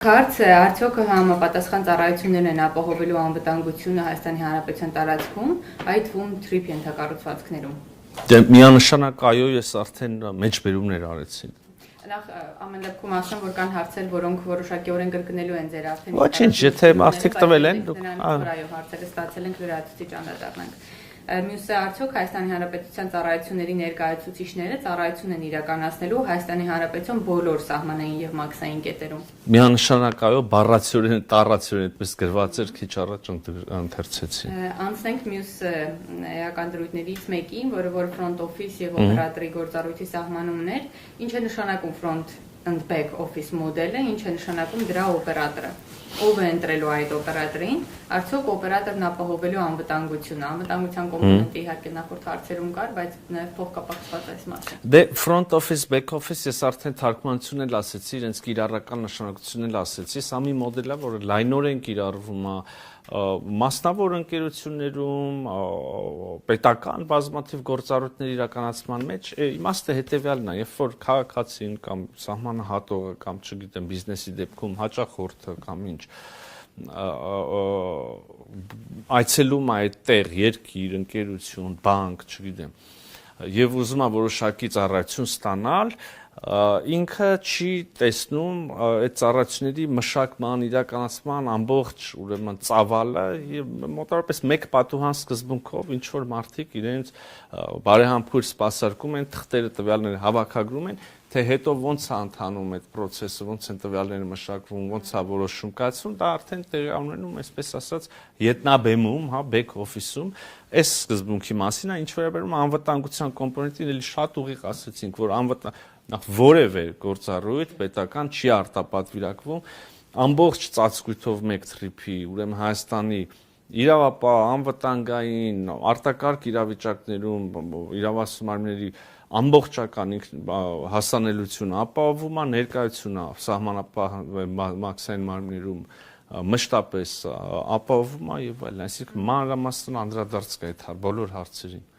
Հարցը արդյոք համապատասխան ծառայություններն են ապահովելու անվտանգությունը Հայաստանի Հանրապետության տարածքում, այդ թվում թրիփ ենթակառուցվածքներում։ Դե միանշանակ այո, ես արդեն մեջբերումներ արեցի։ Նախ ամեն դեպքում ասեմ, որ կան հարցեր, որոնք որոշակիորեն կրկնելու են ձեր արդեն։ Ոչինչ, եթե մարդիկ տվել են, դուք այո, հարցերը ստացել ենք լրացուցիչ անդրադառնանք։ Մյուսը արդյոք Հայաստանի Հանրապետության ծառայությունների ներկայացուցիչները ծառայություն են իրականացնելու Հայաստանի Հանրապետության բոլոր սահմանային եւ մաքսային կետերում։ Միանշանակ այո, բառացիորեն, տառացիորեն այդպես գրված էր, քիչ առաջ ընթերցեցի։ Անցնենք մյուս էական դրույթներից մեկին, որը որ front office եւ օպերատորի գործառույթի սահմանումներ, ինչ է նշանակում front and back office մոդելը, ինչ է նշանակում դրա օպերատորը։ Ով է ընտրելու այդ օպերատորին, արդյոք օպերատորն ապահովելու անվտանգությունը, անվտանգության կոմպոնենտը իհարկե նախորդ հարցերում կար, բայց նաև փոխկապակցված այս մասը։ Դե front office, back office ես արդեն թարգմանություն էլ ասեցի, իրենց կիրառական նշանակությունն էլ ասեցի, սա մի մոդել է, որը լայնորեն կիրառվում է մասնավոր ընկերություններում, պետական բազմաթիվ գործառույթների իրականացման մեջ, իմաստը հետևյալն է, երբ որ քաղաքացին կամ սահմանահատողը կամ չգիտեմ բիզնեսի դեպքում հաճախորդը կամ ինչ այցելում է այդ տեղ, երկիր, ընկերություն, բանկ, չգիտեմ, եւ ուզում է որոշակի ծառայություն ստանալ, ինքը չի տեսնում այդ ծառայությունների մշակման, իրականացման ամբողջ ուրեմն ծավալը եւ մոտավորապես մեկ պատուհան սկզբունքով ինչ որ մարդիկ իրենց բարեհամբույր սպասարկում են, թղթերը տվյալները հավաքագրում են, թե հետո ոնց է ընթանում այդ process-ը, ոնց են տվյալները մշակվում, ոնց է որոշում կայացվում, դա արդեն տեղի ունենում, այսպես ասած, ետնաբեմում, հա, back office-ում, այս սկզբունքի մասին է, ինչ վերաբերում անվտանգության կոմպոնենտին, էլի շատ ուղիղ ասեցինք, որ որևէ գործառույթ պետական չի արտապատվիրակվում ամբողջ ծածկույթով մեկ թրիփի, ուրեմն Հայաստանի իրավապահ, անվտանգային, արտակարգ իրավիճակներում իրավասու մարմինների ամբողջական հասանելիությունը ապահովում է, ներկայությունը սահմանապահ մաքսային մարմիններում մշտապես ապահովում է եւ այլն, այսինքն մանրամասն անդրադարձ կա այդ բոլոր հարցերին։